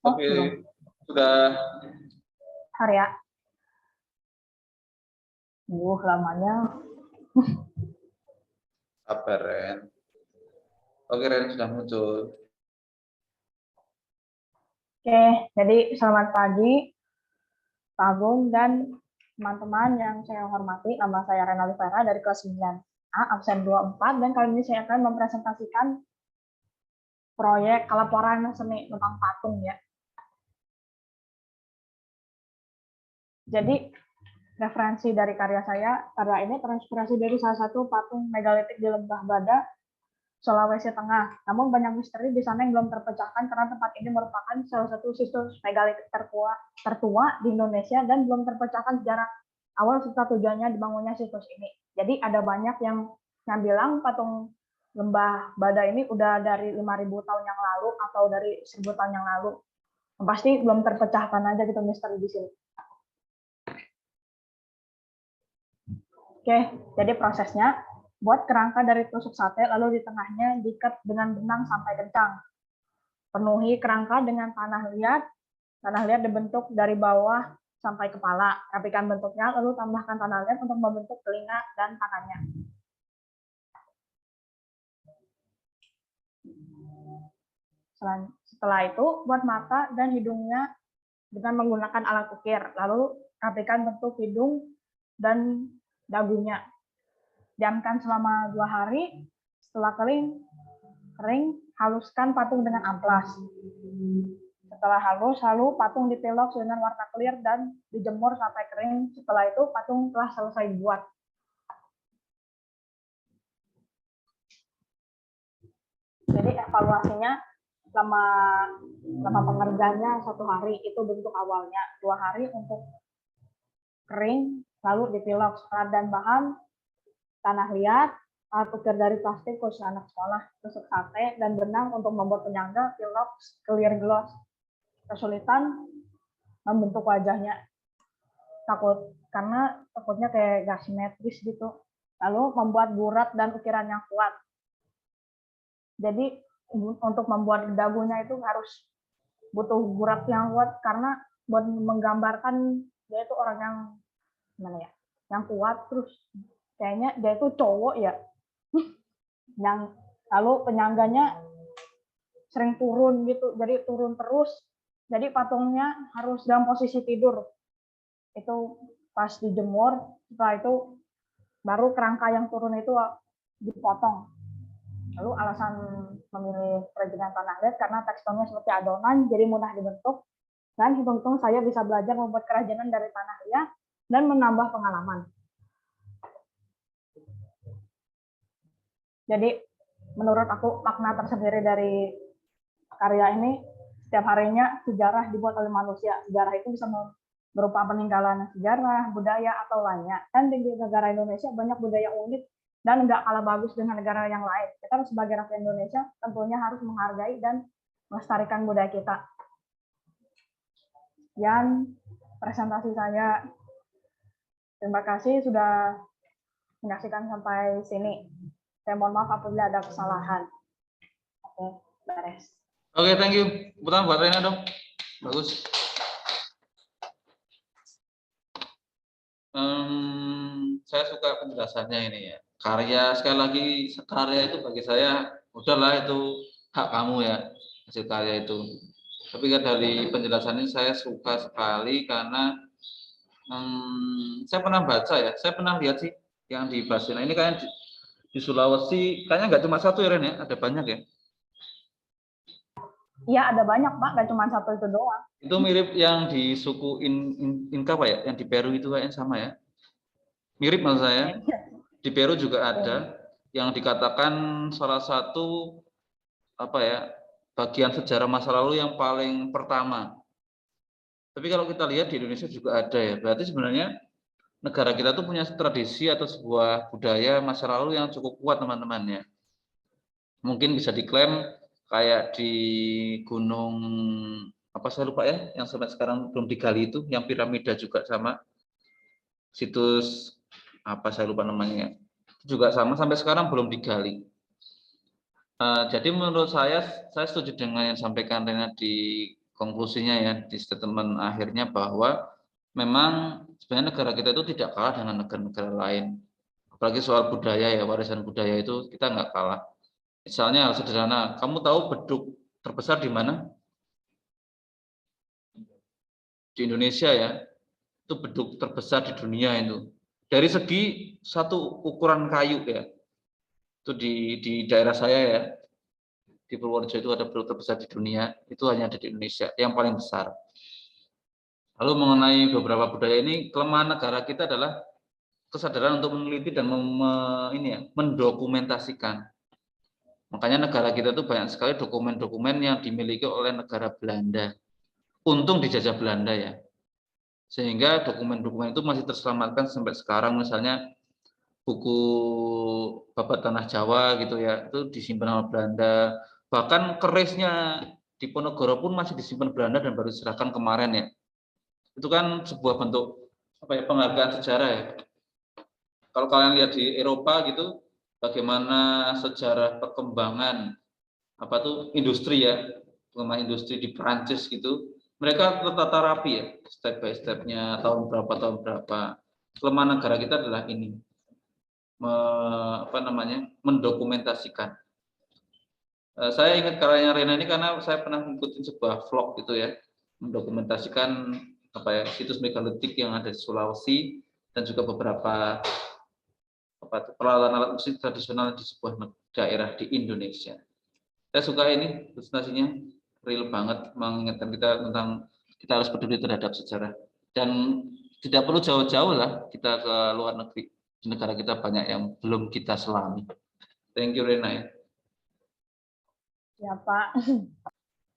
Oke, belum. sudah. Karya. Lamanya. Sabar, Ren. Oke, Ren sudah muncul. Oke, jadi selamat pagi, Pak Agung dan teman-teman yang saya hormati. Nama saya Ren Olivera dari kelas 9A, absen 24, dan kali ini saya akan mempresentasikan proyek laporan seni tentang patung ya. Jadi referensi dari karya ini terinspirasi dari salah satu patung megalitik di Lembah Bada, Sulawesi Tengah. Namun banyak misteri di sana yang belum terpecahkan karena tempat ini merupakan salah satu situs megalitik tertua di Indonesia dan belum terpecahkan sejarah awal serta tujuannya dibangunnya situs ini. Jadi ada banyak yang bilang patung Lembah Bada ini udah dari 5.000 tahun yang lalu atau dari 1.000 tahun yang lalu. Pasti belum terpecahkan aja gitu misteri di sini. Oke, jadi prosesnya buat kerangka dari tusuk sate, lalu di tengahnya diikat dengan benang sampai kencang. Penuhi kerangka dengan tanah liat dibentuk dari bawah sampai kepala. Rapikan bentuknya, lalu tambahkan tanah liat untuk membentuk telinga dan tangannya. Setelah itu, buat mata dan hidungnya dengan menggunakan alat ukir. Lalu rapikan bentuk hidung dan dagunya. Diamkan selama 2 hari. Setelah kering, haluskan patung dengan amplas. Setelah halus, lalu patung dipelok dengan warna clear dan dijemur sampai kering. Setelah itu, patung telah selesai dibuat. Jadi evaluasinya selama pengerjaannya 1 hari itu bentuk awalnya, 2 hari untuk kering, lalu dipelok serat dan bahan, tanah liat, alat ukir dari plastik khusus anak sekolah, tusuk sate, dan benang untuk membuat penyangga, pilok, clear gloss. Kesulitan membentuk wajahnya, karena takutnya kayak gak simetris gitu. Lalu membuat burat dan ukiran yang kuat. Jadi untuk membuat dagunya itu harus butuh burat yang kuat karena buat menggambarkan dia itu orang yang gimana ya, yang kuat, terus kayaknya dia itu cowok ya. Yang lalu penyangganya sering turun gitu, jadi turun terus. Jadi patungnya harus dalam posisi tidur. Itu pas dijemur, setelah itu baru kerangka yang turun itu dipotong. Lalu alasan memilih kerajinan tanah liat karena teksturnya seperti adonan, jadi mudah dibentuk. Dan hitung-hitung saya bisa belajar membuat kerajinan dari tanah liat dan menambah pengalaman. Jadi menurut aku makna tersendiri dari karya ini, setiap harinya sejarah dibuat oleh manusia. Sejarah itu bisa berupa peninggalan sejarah, budaya, atau lainnya. Dan di negara Indonesia banyak budaya unik dan nggak kalah bagus dengan negara yang lain. Kita sebagai rakyat Indonesia tentunya harus menghargai dan melestarikan budaya kita. Dan presentasi saya, terima kasih sudah menyaksikan sampai sini. Saya mohon maaf apabila ada kesalahan. Oke, beres. Oke, thank you. Pertama buat Rena dong. Bagus. Saya suka penjelasannya ini ya. Karya, sekali lagi, karya itu bagi saya, udahlah itu hak kamu ya, hasil karya itu. Tapi kan dari penjelasan ini saya suka sekali karena saya pernah baca ya, saya pernah lihat sih yang di Basina ini kan di Sulawesi, kayaknya nggak cuma satu ya Ren ya, ada banyak ya. Iya ada banyak Pak, nggak cuma satu itu doang. Itu mirip yang di suku Inka Pak ya, yang di Peru itu kayaknya sama ya. Mirip maksud saya. Di Peru juga ada yang dikatakan salah satu apa ya, bagian sejarah masa lalu yang paling pertama. Tapi kalau kita lihat di Indonesia juga ada ya. Berarti sebenarnya negara kita tuh punya tradisi atau sebuah budaya masa lalu yang cukup kuat teman-teman ya. Mungkin bisa diklaim kayak di gunung apa saya lupa ya, yang sampai sekarang belum digali itu, yang piramida juga sama. Situs apa saya lupa namanya. Juga sama sampai sekarang belum digali. Jadi menurut saya setuju dengan yang disampaikan Rena di konklusinya ya di statement akhirnya bahwa memang sebenarnya negara kita itu tidak kalah dengan negara-negara lain. Apalagi soal budaya ya, warisan budaya itu kita nggak kalah. Misalnya sederhana, kamu tahu beduk terbesar di mana? Di Indonesia ya, itu beduk terbesar di dunia itu. Dari segi satu ukuran kayu ya, itu di daerah saya ya, di Purworejo itu ada beduk terbesar di dunia, itu hanya ada di Indonesia, yang paling besar. Lalu mengenai beberapa budaya ini, kelemahan negara kita adalah kesadaran untuk meneliti dan mendokumentasikan. Makanya negara kita itu banyak sekali dokumen-dokumen yang dimiliki oleh negara Belanda. Untung dijajah Belanda ya. Sehingga dokumen-dokumen itu masih terselamatkan sampai sekarang, misalnya buku Babat Tanah Jawa gitu ya, itu disimpan oleh Belanda. Bahkan kerisnya di Ponorogo pun masih disimpan Belanda dan baru diserahkan kemarin ya. Itu kan sebuah bentuk penghargaan sejarah ya. Kalau kalian lihat di Eropa gitu, bagaimana sejarah perkembangan industri ya, pengembangan industri di Perancis gitu, mereka tertata rapi ya, step by stepnya, tahun berapa. Kelemahan negara kita adalah ini, mendokumentasikan. Saya ingat karyanya Rena ini karena saya pernah mengikuti sebuah vlog gitu ya, mendokumentasikan situs megalitik yang ada di Sulawesi dan juga beberapa peralatan alat musik tradisional di sebuah daerah di Indonesia. Saya suka ini presentasinya, real banget, mengingatkan kita tentang kita harus peduli terhadap sejarah dan tidak perlu jauh-jauh lah kita ke luar negeri. Di negara kita banyak yang belum kita selami. Thank you Rena ya. Ya Pak.